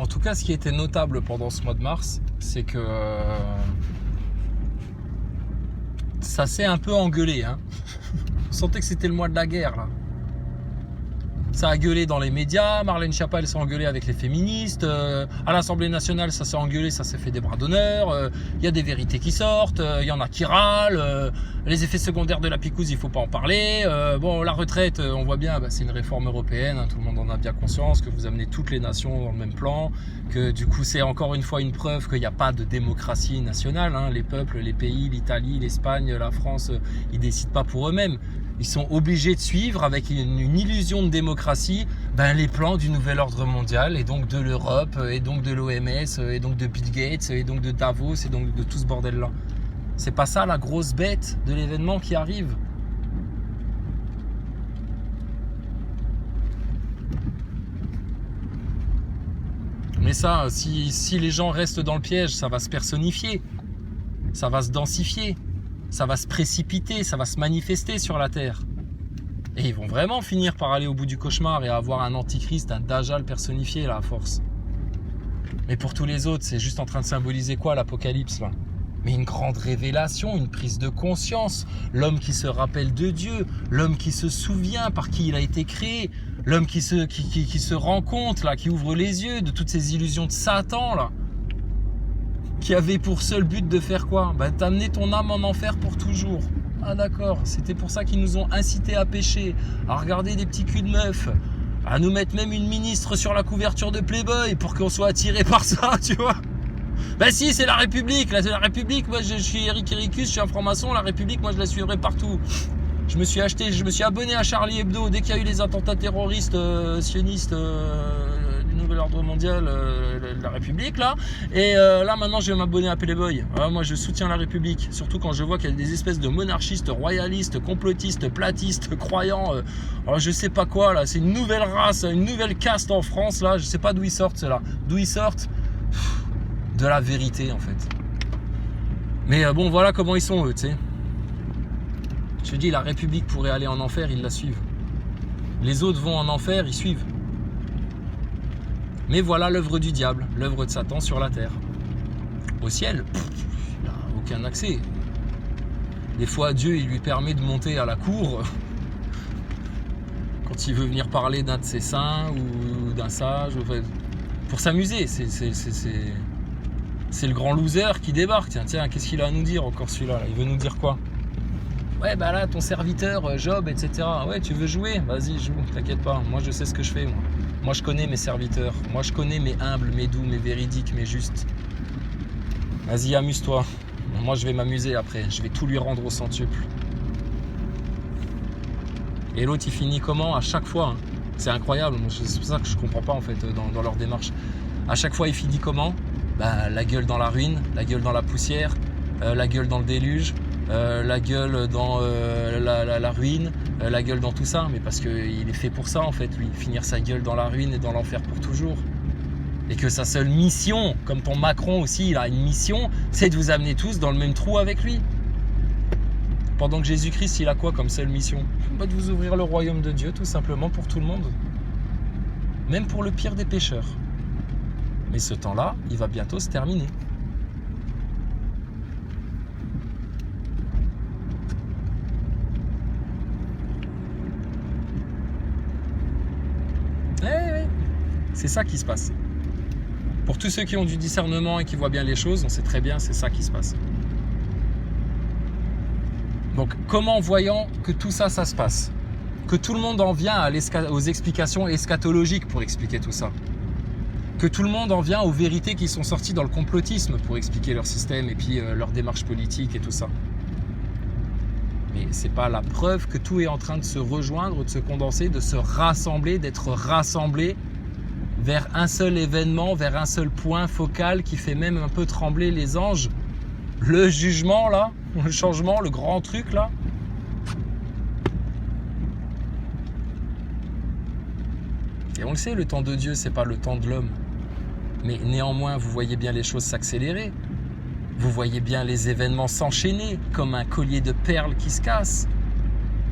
En tout cas, ce qui était notable pendant ce mois de mars, c'est que ça s'est un peu engueulé. Hein. On sentait que c'était le mois de la guerre, là. Ça a gueulé dans les médias, Marlène Schiappa s'est engueulée avec les féministes, à l'Assemblée nationale ça s'est engueulé, ça s'est fait des bras d'honneur, il y a des vérités qui sortent, il y en a qui râlent, les effets secondaires de la picouse il faut pas en parler, bon la retraite on voit bien c'est une réforme européenne, hein, tout le monde en a bien conscience, que vous amenez toutes les nations dans le même plan, que du coup c'est encore une fois une preuve qu'il n'y a pas de démocratie nationale, hein, les peuples, les pays, l'Italie, l'Espagne, la France, ils décident pas pour eux-mêmes. Ils sont obligés de suivre avec une illusion de démocratie les plans du nouvel ordre mondial et donc de l'Europe et donc de l'OMS et donc de Bill Gates et donc de Davos et donc de tout ce bordel-là. C'est pas ça la grosse bête de l'événement qui arrive. Mais ça, si les gens restent dans le piège, ça va se personnifier, ça va se densifier. Ça va se précipiter, ça va se manifester sur la Terre. Et ils vont vraiment finir par aller au bout du cauchemar et avoir un antichrist, un Dajjal personnifié là à force. Mais pour tous les autres, c'est juste en train de symboliser quoi l'apocalypse là? Mais une grande révélation, une prise de conscience, l'homme qui se rappelle de Dieu, l'homme qui se souvient par qui il a été créé, l'homme qui se rend compte là, qui ouvre les yeux de toutes ces illusions de Satan là. Qui avait pour seul but de faire quoi? T'amener ton âme en enfer pour toujours. Ah d'accord, c'était pour ça qu'ils nous ont incités à pécher, à regarder des petits culs de meufs, à nous mettre même une ministre sur la couverture de Playboy pour qu'on soit attiré par ça, tu vois. Si, c'est la République, là, c'est la République, moi je suis Eric Ericus, je suis un franc-maçon, la République, moi je la suivrai partout. Je me suis abonné à Charlie Hebdo dès qu'il y a eu les attentats terroristes sionistes du nouvel ordre mondial de la République là. Et là maintenant je vais m'abonner à Playboy. Moi je soutiens la République, surtout quand je vois qu'il y a des espèces de monarchistes, royalistes, complotistes, platistes, croyants, je sais pas quoi là. C'est une nouvelle race, une nouvelle caste en France là. Je sais pas d'où ils sortent ceux-là. D'où ils sortent de la vérité en fait. Mais bon voilà comment ils sont eux, tu sais. Je te dis, la République pourrait aller en enfer, ils la suivent. Les autres vont en enfer, ils suivent. Mais voilà l'œuvre du diable, l'œuvre de Satan sur la terre. Au ciel, il n'a aucun accès. Des fois, Dieu, il lui permet de monter à la cour quand il veut venir parler d'un de ses saints ou d'un sage, pour s'amuser. C'est le grand loser qui débarque. Tiens, qu'est-ce qu'il a à nous dire encore celui-là? Il veut nous dire quoi? Ouais, là, ton serviteur, Job, etc. Ouais, tu veux jouer? Vas-y, joue, t'inquiète pas. Moi, je sais ce que je fais, moi. Moi, je connais mes serviteurs. Moi, je connais mes humbles, mes doux, mes véridiques, mes justes. Vas-y, amuse-toi. Moi, je vais m'amuser après. Je vais tout lui rendre au centuple. Et l'autre, il finit comment? À chaque fois. Hein. C'est incroyable. C'est pour ça que je comprends pas, en fait, dans leur démarche. À chaque fois, il finit comment? La gueule dans la ruine, la gueule dans la poussière, la gueule dans le déluge. La gueule dans la ruine, la gueule dans tout ça, mais parce qu'il est fait pour ça en fait, lui, finir sa gueule dans la ruine et dans l'enfer pour toujours. Et que sa seule mission, comme ton Macron aussi, il a une mission, c'est de vous amener tous dans le même trou avec lui. Pendant que Jésus-Christ, il a quoi comme seule mission? De vous ouvrir le royaume de Dieu, tout simplement, pour tout le monde. Même pour le pire des pécheurs. Mais ce temps-là, il va bientôt se terminer. C'est ça qui se passe. Pour tous ceux qui ont du discernement et qui voient bien les choses, on sait très bien, c'est ça qui se passe. Donc, comment voyant que tout ça, ça se passe, que tout le monde en vient aux explications eschatologiques pour expliquer tout ça, que tout le monde en vient aux vérités qui sont sorties dans le complotisme pour expliquer leur système et puis leur démarche politique et tout ça. Mais c'est pas la preuve que tout est en train de se rejoindre, de se condenser, de se rassembler, d'être rassemblé vers un seul événement, vers un seul point focal qui fait même un peu trembler les anges. Le jugement là, le changement, le grand truc là. Et on le sait, le temps de Dieu, c'est pas le temps de l'homme. Mais néanmoins, vous voyez bien les choses s'accélérer. Vous voyez bien les événements s'enchaîner comme un collier de perles qui se casse,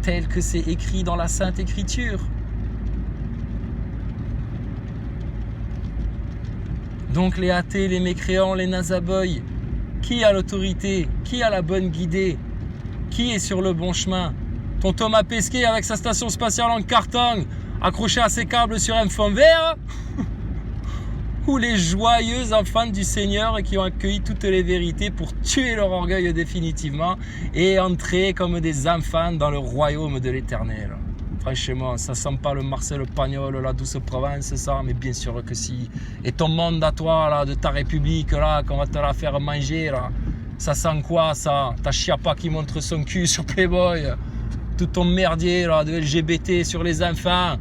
tel que c'est écrit dans la Sainte Écriture. Donc les athées, les mécréants, les nazaboys, qui a l'autorité? Qui a la bonne guidée? Qui est sur le bon chemin? Ton Thomas Pesquet avec sa station spatiale en carton, accroché à ses câbles sur un fond vert? Ou les joyeux enfants du Seigneur qui ont accueilli toutes les vérités pour tuer leur orgueil définitivement et entrer comme des enfants dans le royaume de l'Éternel? Franchement, ça sent pas le Marcel Pagnol, la douce Provence, ça, mais bien sûr que si. Et ton monde à toi, là, de ta République, là, qu'on va te la faire manger, là, ça sent quoi, ça? Ta chiappa qui montre son cul sur Playboy, tout ton merdier, là, de LGBT sur les enfants,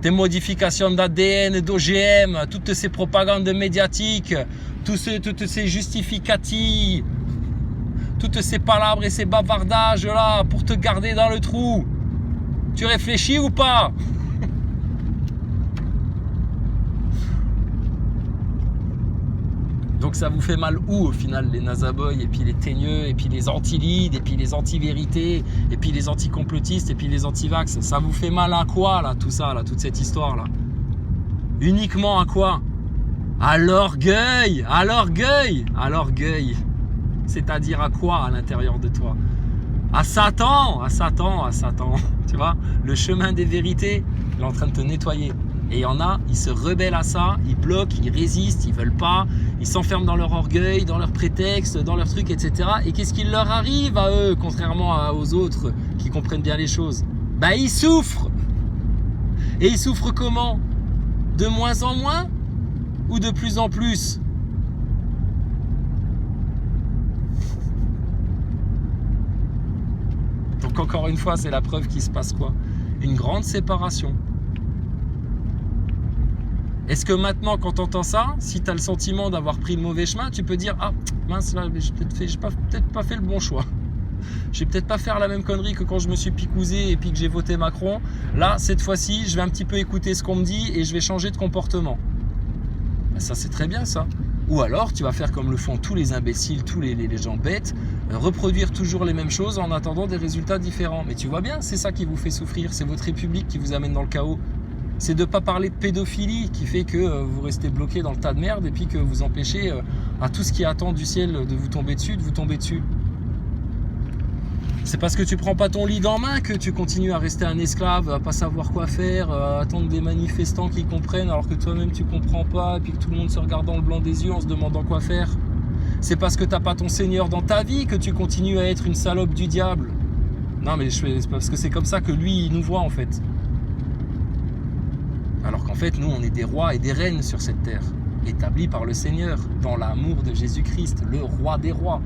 tes modifications d'ADN, d'OGM, toutes ces propagandes médiatiques, toutes ces justificatifs, toutes ces palabres et ces bavardages, là, pour te garder dans le trou. Tu réfléchis ou pas? Donc ça vous fait mal où au final, les nazaboys, et puis les teigneux, et puis les anti-lead, et puis les anti-vérités, et puis les anti-complotistes, et puis les anti-vax? Ça vous fait mal à quoi là, tout ça, là, toute cette histoire là? Uniquement à quoi? À l'orgueil, à l'orgueil, à l'orgueil. C'est-à-dire à quoi à l'intérieur de toi? À Satan, à Satan, à Satan. Tu vois, le chemin des vérités, il est en train de te nettoyer. Et il y en a, ils se rebellent à ça, ils bloquent, ils résistent, ils veulent pas, ils s'enferment dans leur orgueil, dans leurs prétextes, dans leurs trucs, etc. Et qu'est-ce qui leur arrive à eux, contrairement aux autres qui comprennent bien les choses? Bah, ils souffrent. Et ils souffrent comment? De moins en moins ou de plus en plus? Donc encore une fois, c'est la preuve qu'il se passe quoi? Une grande séparation. Est-ce que maintenant, quand tu entends ça, si tu as le sentiment d'avoir pris le mauvais chemin, tu peux dire « Ah, mince, là, j'ai peut-être pas fait le bon choix. Je vais peut-être pas faire la même connerie que quand je me suis picousé et puis que j'ai voté Macron. Là, cette fois-ci, je vais un petit peu écouter ce qu'on me dit et je vais changer de comportement. » Ben ça, c'est très bien, ça. Ou alors, tu vas faire comme le font tous les imbéciles, tous les gens bêtes, reproduire toujours les mêmes choses en attendant des résultats différents. Mais tu vois bien, c'est ça qui vous fait souffrir. C'est votre République qui vous amène dans le chaos. C'est de ne pas parler de pédophilie qui fait que vous restez bloqué dans le tas de merde et puis que vous empêchez à tout ce qui attend du ciel de vous tomber dessus, C'est parce que tu prends pas ton lead en main que tu continues à rester un esclave, à pas savoir quoi faire, à attendre des manifestants qui comprennent alors que toi-même tu comprends pas et puis que tout le monde se regarde dans le blanc des yeux en se demandant quoi faire. C'est parce que t'as pas ton Seigneur dans ta vie que tu continues à être une salope du diable. Non mais c'est parce que c'est comme ça que lui il nous voit en fait. Alors qu'en fait, nous, on est des rois et des reines sur cette terre, établis par le Seigneur, dans l'amour de Jésus-Christ, le roi des rois.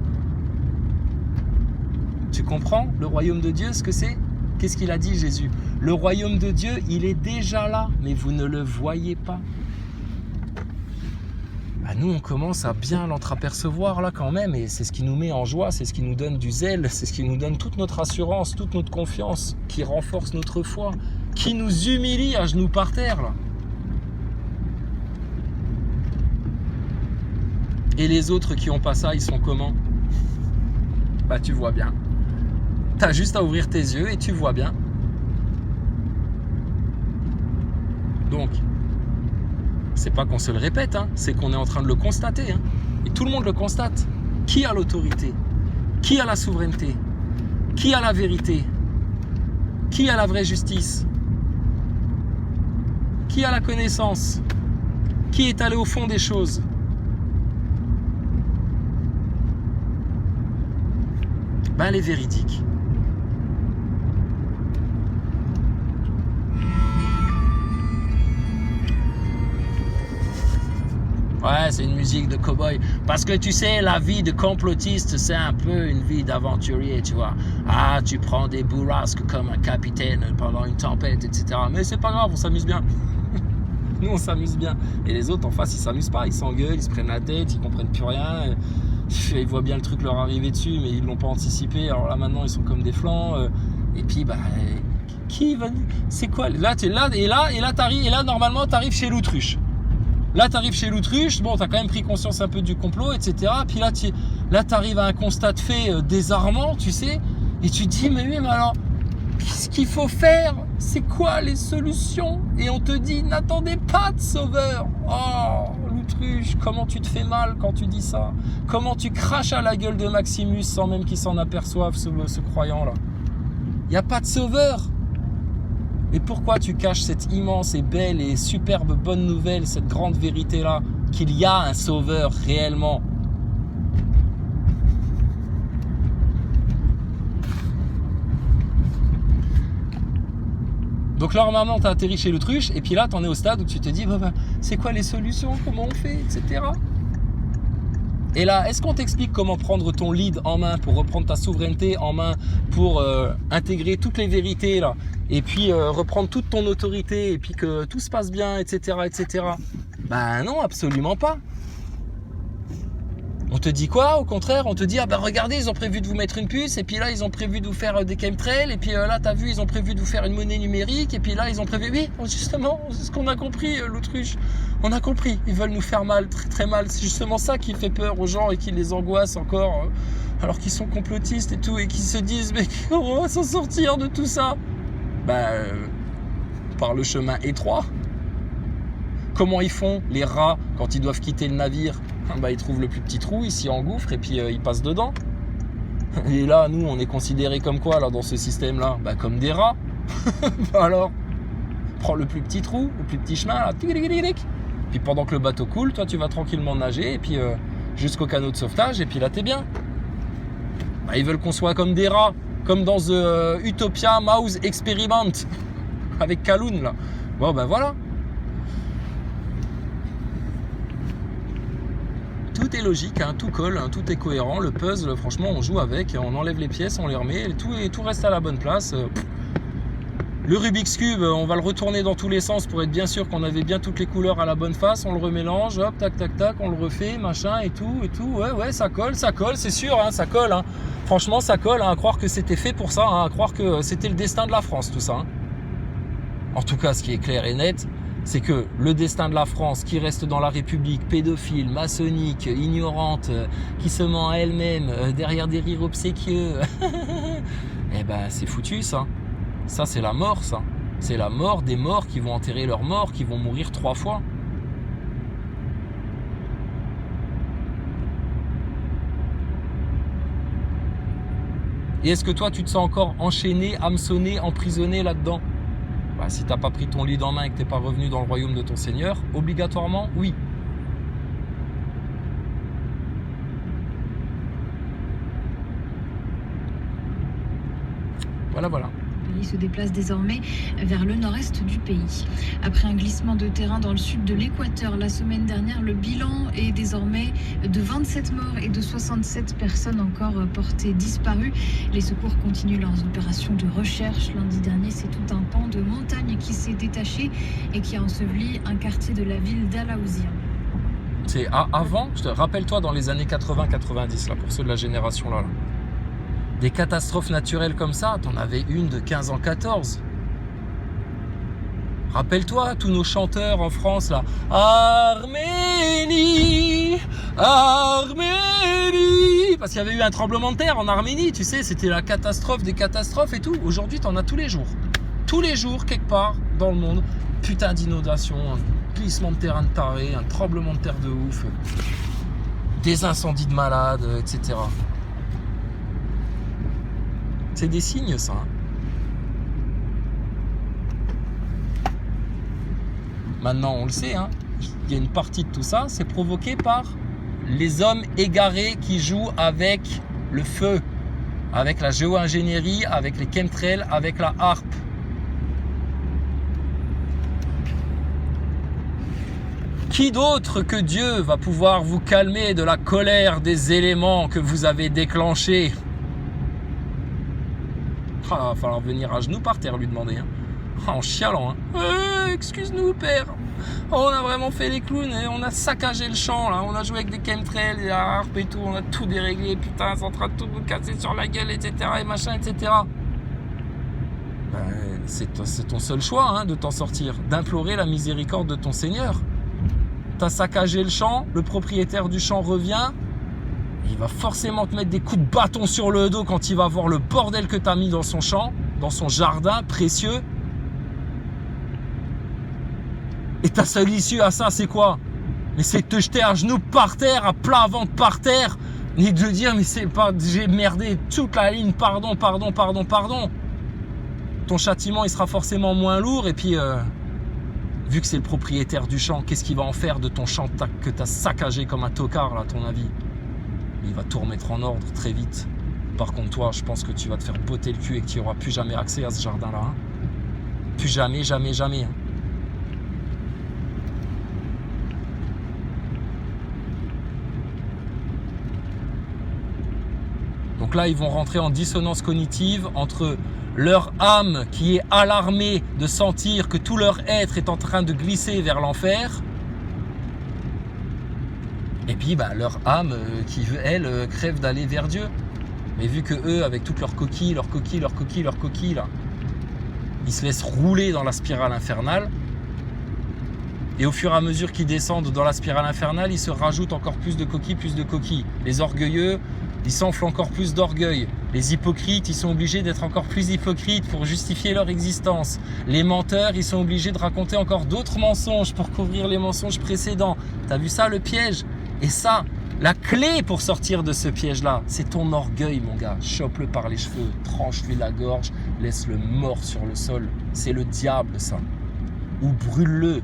Tu comprends le royaume de Dieu, ce que c'est? Qu'est-ce qu'il a dit, Jésus? Le royaume de Dieu, il est déjà là, mais vous ne le voyez pas. Bah, nous, on commence à bien l'entreapercevoir là quand même, et c'est ce qui nous met en joie, c'est ce qui nous donne du zèle, c'est ce qui nous donne toute notre assurance, toute notre confiance, qui renforce notre foi, qui nous humilie à genoux par terre là. Et les autres qui n'ont pas ça, ils sont comment? Bah tu vois bien. T'as juste à ouvrir tes yeux et tu vois bien. Donc, c'est pas qu'on se le répète, hein, c'est qu'on est en train de le constater. Hein, et tout le monde le constate. Qui a l'autorité? Qui a la souveraineté? Qui a la vérité? Qui a la vraie justice? Qui a la connaissance? Qui est allé au fond des choses? Ben, les véridiques. Ouais, c'est une musique de cow-boy. Parce que tu sais, la vie de complotiste, c'est un peu une vie d'aventurier, tu vois. Ah, tu prends des bourrasques comme un capitaine pendant une tempête, etc. Mais c'est pas grave, on s'amuse bien. Nous, on s'amuse bien. Et les autres, en face, ils s'amusent pas. Ils s'engueulent, ils se prennent la tête, ils comprennent plus rien. Ils voient bien le truc leur arriver dessus, mais ils l'ont pas anticipé. Alors là, maintenant, ils sont comme des flancs. Et puis, bah, qui va... C'est quoi? Là, tu es là, et là, t'arrives, et là, normalement, t'arrives chez l'autruche. Là, tu arrives chez l'autruche, bon, tu as quand même pris conscience un peu du complot, etc. Puis là, tu arrives à un constat de fait désarmant, tu sais, et tu te dis, mais oui, mais alors, qu'est-ce qu'il faut faire? c'est quoi les solutions? Et on te dit, n'attendez pas de sauveur. Oh, l'autruche, comment tu te fais mal quand tu dis ça? Comment tu craches à la gueule de Maximus sans même qu'il s'en aperçoive, ce croyant-là? Il n'y a pas de sauveur. Mais pourquoi tu caches cette immense et belle et superbe bonne nouvelle, cette grande vérité-là, qu'il y a un sauveur réellement? Donc là, normalement, tu as atterri chez l'autruche, et puis là, tu en es au stade où tu te dis, c'est quoi les solutions, comment on fait, etc. Et là, est-ce qu'on t'explique comment prendre ton lead en main pour reprendre ta souveraineté en main, pour intégrer toutes les vérités là, et puis reprendre toute ton autorité, et puis que tout se passe bien, etc., etc. Ben non, absolument pas. On te dit quoi? Au contraire, on te dit, ah ben regardez, ils ont prévu de vous mettre une puce, et puis là, ils ont prévu de vous faire des chemtrails, et puis là, t'as vu, ils ont prévu de vous faire une monnaie numérique, et puis là, ils ont prévu, oui, justement, c'est ce qu'on a compris, l'autruche, on a compris, ils veulent nous faire mal, très très mal, c'est justement ça qui fait peur aux gens et qui les angoisse encore, alors qu'ils sont complotistes et tout, et qui se disent, mais comment on va s'en sortir de tout ça? Par le chemin étroit. Comment ils font, les rats, quand ils doivent quitter le navire? Ils trouvent le plus petit trou, ils s'y engouffrent et puis ils passent dedans. Et là, nous, on est considérés comme quoi, là, dans ce système-là? Comme des rats. Alors, prends le plus petit trou, le plus petit chemin, là. Puis pendant que le bateau coule, toi, tu vas tranquillement nager, et puis jusqu'au canot de sauvetage, et puis là, t'es bien. Ils veulent qu'on soit comme des rats, comme dans Utopia Mouse Experiment, avec Kaloun, là. Bon, voilà. Tout est logique, hein, tout colle, hein, tout est cohérent. Le puzzle, franchement, on joue avec, on enlève les pièces, on les remet, et tout reste à la bonne place. Le Rubik's Cube, on va le retourner dans tous les sens pour être bien sûr qu'on avait bien toutes les couleurs à la bonne face. On le remélange, hop, tac, tac, tac, on le refait, machin, et tout. Ouais, ça colle, c'est sûr, hein, ça colle. Hein. Franchement, ça colle, hein, à croire que c'était fait pour ça, hein, à croire que c'était le destin de la France, tout ça. Hein. En tout cas, ce qui est clair et net, c'est que le destin de la France qui reste dans la République pédophile, maçonnique, ignorante, qui se ment à elle-même derrière des rires obséquieux, c'est foutu ça. Ça c'est la mort ça. C'est la mort des morts qui vont enterrer leurs morts, qui vont mourir 3 fois. Et est-ce que toi tu te sens encore enchaîné, hameçonné, emprisonné là-dedans? Si tu n'as pas pris ton lead en main et que tu n'es pas revenu dans le royaume de ton Seigneur, obligatoirement, oui. Voilà. Il se déplace désormais vers le nord-est du pays. Après un glissement de terrain dans le sud de l'Équateur la semaine dernière, le bilan est désormais de 27 morts et de 67 personnes encore portées disparues. Les secours continuent leurs opérations de recherche. Lundi dernier, c'est tout un pan de montagne qui s'est détaché et qui a enseveli un quartier de la ville d'Alaouzia. C'est avant, rappelle-toi dans les années 80-90, là, pour ceux de la génération là. Des catastrophes naturelles comme ça, t'en avais une de 15 en 14. Rappelle-toi, tous nos chanteurs en France, là. Arménie, Arménie. Parce qu'il y avait eu un tremblement de terre en Arménie, tu sais, c'était la catastrophe des catastrophes et tout. Aujourd'hui, t'en as tous les jours. Tous les jours, quelque part dans le monde. Putain d'inondation, un glissement de terrain de taré, un tremblement de terre de ouf, des incendies de malades, etc. C'est des signes, ça. Maintenant, on le sait, hein, il y a une partie de tout ça, c'est provoqué par les hommes égarés qui jouent avec le feu, avec la géo-ingénierie, avec les chemtrails, avec la harpe. Qui d'autre que Dieu va pouvoir vous calmer de la colère des éléments que vous avez déclenchés? Il va falloir venir à genoux par terre lui demander, hein. En chialant. Hein. Excuse-nous, père. On a vraiment fait les clowns et on a saccagé le champ. Là. On a joué avec des chemtrails, des harpes et tout. On a tout déréglé. Putain, c'est en train de tout nous casser sur la gueule, etc. Et machin, etc. C'est ton seul choix, hein, de t'en sortir. D'implorer la miséricorde de ton Seigneur. T'as saccagé le champ. Le propriétaire du champ revient. Il va forcément te mettre des coups de bâton sur le dos quand il va voir le bordel que tu as mis dans son champ, dans son jardin précieux. Et ta seule issue à ça, c'est quoi? Mais c'est de te jeter à genoux par terre, à plat ventre par terre, et de dire, mais c'est pas, j'ai merdé toute la ligne, pardon. Ton châtiment, il sera forcément moins lourd, et puis, vu que c'est le propriétaire du champ, qu'est-ce qu'il va en faire de ton champ que tu as saccagé comme un tocard, là, à ton avis? Il va tout remettre en ordre très vite. Par contre, toi, je pense que tu vas te faire botter le cul et que tu n'auras plus jamais accès à ce jardin-là. Hein. Plus jamais. Hein. Donc là, ils vont rentrer en dissonance cognitive entre leur âme qui est alarmée de sentir que tout leur être est en train de glisser vers l'enfer. Et puis leur âme qui, elle, crève d'aller vers Dieu. Mais vu que eux, avec toutes leurs coquilles, là, ils se laissent rouler dans la spirale infernale. Et au fur et à mesure qu'ils descendent dans la spirale infernale, ils se rajoutent encore plus de coquilles. Les orgueilleux, ils s'enflent encore plus d'orgueil. Les hypocrites, ils sont obligés d'être encore plus hypocrites pour justifier leur existence. Les menteurs, ils sont obligés de raconter encore d'autres mensonges pour couvrir les mensonges précédents. T'as vu ça, le piège? Et ça, la clé pour sortir de ce piège-là, c'est ton orgueil, mon gars. Chope-le par les cheveux, tranche-lui la gorge, laisse-le mort sur le sol. C'est le diable, ça. Ou brûle-le.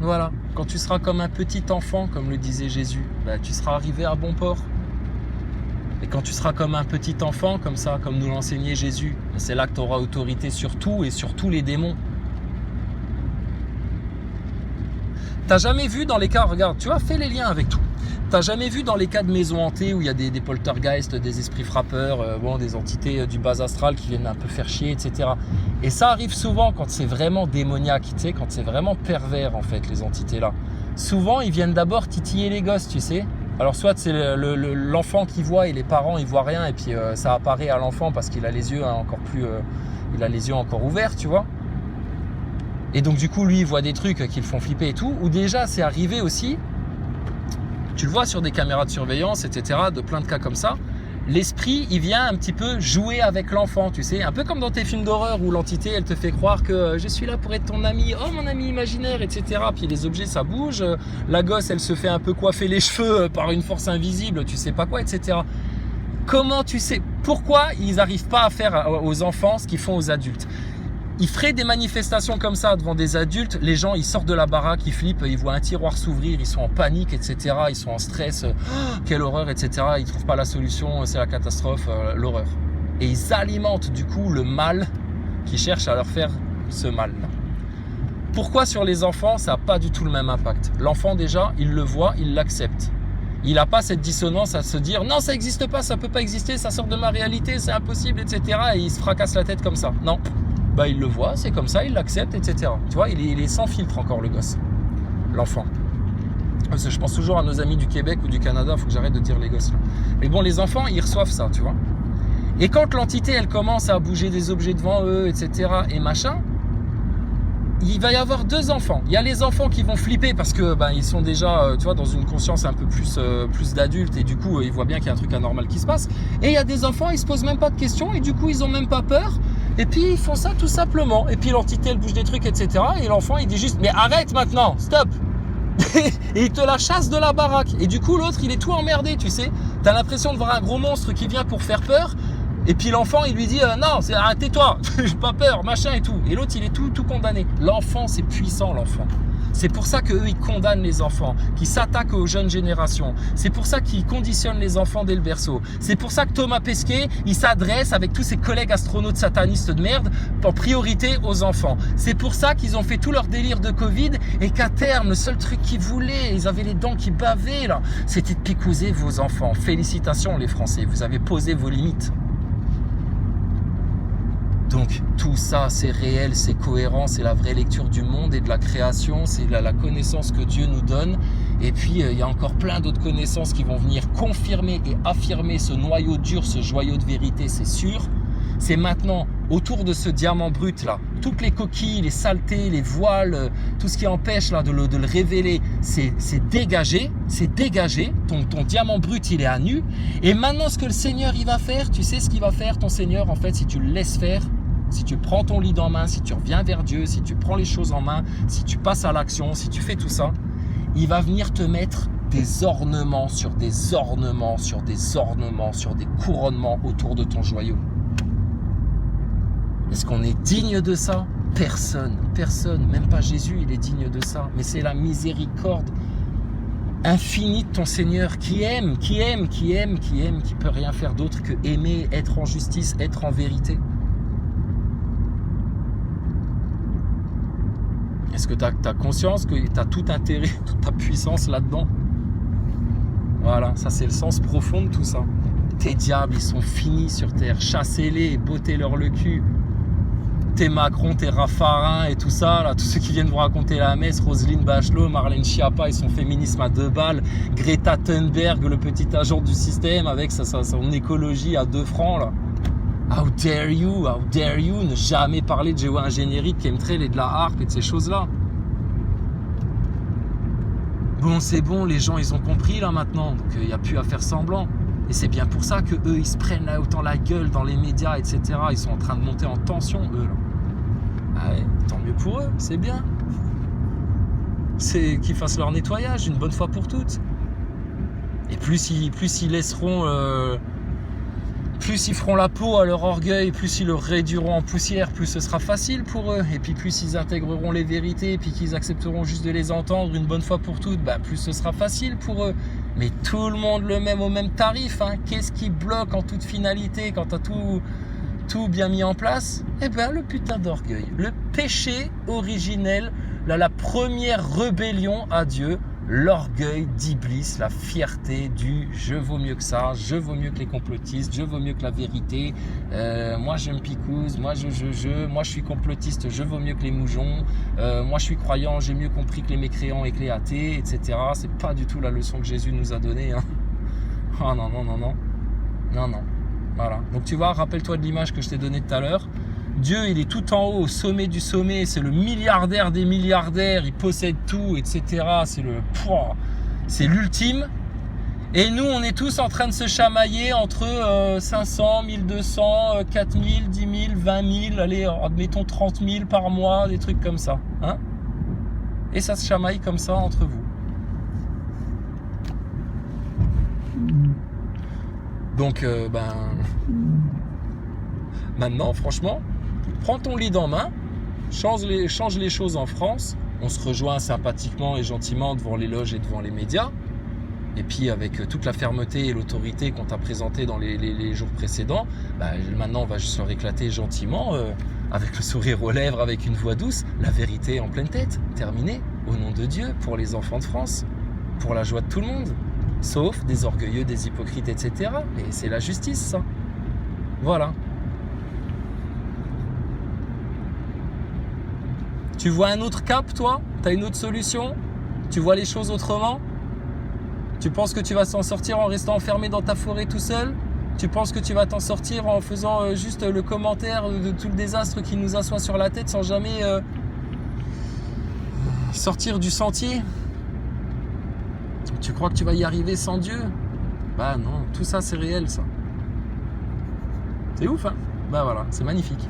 Voilà, quand tu seras comme un petit enfant, comme le disait Jésus, tu seras arrivé à bon port. Et quand tu seras comme un petit enfant, comme ça, comme nous l'enseignait Jésus, c'est là que tu auras autorité sur tout et sur tous les démons. T'as jamais vu dans les cas, regarde, tu vois, fais les liens avec tout. T'as jamais vu dans les cas de maisons hantées où il y a des poltergeists, des esprits frappeurs, des entités du bas astral qui viennent un peu faire chier, etc. Et ça arrive souvent quand c'est vraiment démoniaque, tu sais, quand c'est vraiment pervers en fait, les entités là. Souvent, ils viennent d'abord titiller les gosses, tu sais. Alors soit c'est l'enfant qui voit et les parents ils voient rien et puis ça apparaît à l'enfant parce qu'il a les yeux il a les yeux encore ouverts, tu vois. Et donc du coup, lui, il voit des trucs qui le font flipper et tout. Ou déjà, c'est arrivé aussi, tu le vois sur des caméras de surveillance, etc., de plein de cas comme ça, l'esprit, il vient un petit peu jouer avec l'enfant, tu sais. Un peu comme dans tes films d'horreur où l'entité, elle te fait croire que je suis là pour être ton ami, oh mon ami imaginaire, etc. Puis les objets, ça bouge. La gosse, elle se fait un peu coiffer les cheveux par une force invisible, tu sais pas quoi, etc. Comment tu sais? Pourquoi ils n'arrivent pas à faire aux enfants ce qu'ils font aux adultes? Ils feraient des manifestations comme ça devant des adultes, les gens ils sortent de la baraque, ils flippent, ils voient un tiroir s'ouvrir, ils sont en panique, etc. Ils sont en stress, quelle horreur, etc. Ils ne trouvent pas la solution, c'est la catastrophe, l'horreur. Et ils alimentent du coup le mal qui cherche à leur faire ce mal-là. Pourquoi sur les enfants, ça n'a pas du tout le même impact? L'enfant déjà, il le voit, il l'accepte. Il n'a pas cette dissonance à se dire « Non, ça n'existe pas, ça ne peut pas exister, ça sort de ma réalité, c'est impossible, etc. » Et il se fracasse la tête comme ça. Non. Il le voit, c'est comme ça, il l'accepte, etc. Tu vois, il est sans filtre encore le gosse, l'enfant. Parce que je pense toujours à nos amis du Québec ou du Canada, il faut que j'arrête de dire les gosses là. Mais bon, les enfants, ils reçoivent ça, tu vois. Et quand l'entité, elle commence à bouger des objets devant eux, etc. et machin, il va y avoir deux enfants. Il y a les enfants qui vont flipper parce que ils sont déjà, tu vois, dans une conscience un peu plus d'adulte et du coup, ils voient bien qu'il y a un truc anormal qui se passe. Et il y a des enfants, ils se posent même pas de questions et du coup, ils ont même pas peur. Et puis, ils font ça tout simplement. Et puis, l'entité, elle bouge des trucs, etc. Et l'enfant, il dit juste, mais arrête maintenant, stop. Et il te la chasse de la baraque. Et du coup, l'autre, il est tout emmerdé, tu sais. T'as l'impression de voir un gros monstre qui vient pour faire peur. Et puis l'enfant, il lui dit non, tais-toi, j'ai pas peur, machin et tout. Et l'autre, il est tout condamné. L'enfant, c'est puissant, l'enfant. C'est pour ça qu'eux, ils condamnent les enfants, qu'ils s'attaquent aux jeunes générations. C'est pour ça qu'ils conditionnent les enfants dès le berceau. C'est pour ça que Thomas Pesquet, il s'adresse avec tous ses collègues astronautes satanistes de merde en priorité aux enfants. C'est pour ça qu'ils ont fait tout leur délire de Covid et qu'à terme, le seul truc qu'ils voulaient, ils avaient les dents qui bavaient là, c'était de picouser vos enfants. Félicitations les Français, vous avez posé vos limites. Donc tout ça c'est réel, c'est cohérent, c'est la vraie lecture du monde et de la création, c'est la connaissance que Dieu nous donne. Et puis il y a encore plein d'autres connaissances qui vont venir confirmer et affirmer ce noyau dur, ce joyau de vérité, c'est sûr. C'est maintenant, autour de ce diamant brut là, toutes les coquilles, les saletés, les voiles, tout ce qui empêche là de le révéler, c'est dégagé, ton diamant brut il est à nu. Et maintenant ce que le Seigneur il va faire, tu sais ce qu'il va faire ton Seigneur en fait, si tu le laisses faire, si tu prends ton lead en main, si tu reviens vers Dieu, si tu prends les choses en main, si tu passes à l'action, si tu fais tout ça, il va venir te mettre des ornements sur des ornements, sur des ornements, sur des couronnements autour de ton joyau. Est-ce qu'on est digne de ça? Personne, même pas Jésus, il est digne de ça. Mais c'est la miséricorde infinie de ton Seigneur qui peut rien faire d'autre que aimer, être en justice, être en vérité. Est-ce que tu as conscience que tu as tout intérêt, toute ta puissance là-dedans? Voilà, ça c'est le sens profond de tout ça. Tes diables, ils sont finis sur terre. Chassez-les, bottez-leur le cul. Tes Macron, tes Raffarin et tout ça, là, tous ceux qui viennent vous raconter la messe, Roselyne Bachelot, Marlène Schiappa et son féminisme à 2 balles, Greta Thunberg, le petit agent du système avec son écologie à 2 francs, là. How dare you, ne jamais parler de géo-ingénierie, de chemtrail et de la harpe et de ces choses-là. Bon, c'est bon, les gens, ils ont compris là maintenant, donc il n'y a plus à faire semblant. Et c'est bien pour ça que eux, ils se prennent là autant la gueule dans les médias, etc. Ils sont en train de monter en tension, eux, là. Ah ouais, tant mieux pour eux, c'est bien. C'est qu'ils fassent leur nettoyage une bonne fois pour toutes. Et plus ils laisseront... plus ils feront la peau à leur orgueil, plus ils le réduiront en poussière, plus ce sera facile pour eux. Et puis plus ils intégreront les vérités, et puis qu'ils accepteront juste de les entendre une bonne fois pour toutes, bah, plus ce sera facile pour eux. Mais tout le monde le met au même tarif. Hein. Qu'est-ce qui bloque en toute finalité quand tu as tout bien mis en place? Eh bien, le putain d'orgueil. Le péché originel, la première rébellion à Dieu. L'orgueil d'Iblis, la fierté du je vaux mieux que ça, je vaux mieux que les complotistes, je vaux mieux que la vérité, moi je me picouse, moi je suis complotiste, je vaux mieux que les moujons, moi je suis croyant, j'ai mieux compris que les mécréants et que les athées, etc. C'est pas du tout la leçon que Jésus nous a donnée. Hein. Oh non. Voilà. Donc tu vois, rappelle-toi de l'image que je t'ai donnée tout à l'heure. Dieu, il est tout en haut, au sommet du sommet, c'est le milliardaire des milliardaires, il possède tout, etc. C'est l'ultime. Et nous, on est tous en train de se chamailler entre 500, 1200, 4000, 10 000, 20 000, allez, admettons 30 000 par mois, des trucs comme ça. Hein? Et ça se chamaille comme ça entre vous. Donc, maintenant, franchement, prends ton lead en main, change les choses en France, on se rejoint sympathiquement et gentiment devant les loges et devant les médias, et puis avec toute la fermeté et l'autorité qu'on t'a présentée dans les jours précédents, maintenant on va juste leur éclater gentiment, avec le sourire aux lèvres, avec une voix douce, la vérité en pleine tête, terminé, au nom de Dieu, pour les enfants de France, pour la joie de tout le monde, sauf des orgueilleux, des hypocrites, etc. Et c'est la justice, ça. Voilà. Tu vois un autre cap, toi? Tu as une autre solution? Tu vois les choses autrement? Tu penses que tu vas s'en sortir en restant enfermé dans ta forêt tout seul? Tu penses que tu vas t'en sortir en faisant juste le commentaire de tout le désastre qui nous assoit sur la tête sans jamais sortir du sentier? Tu crois que tu vas y arriver sans Dieu? Bah non, tout ça c'est réel, ça. C'est ouf, hein? Bah voilà, c'est magnifique.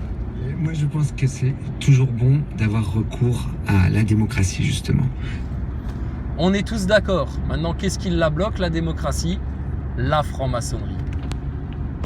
Moi, je pense que c'est toujours bon d'avoir recours à la démocratie, justement. On est tous d'accord. Maintenant, qu'est-ce qui la bloque, la démocratie? La franc-maçonnerie.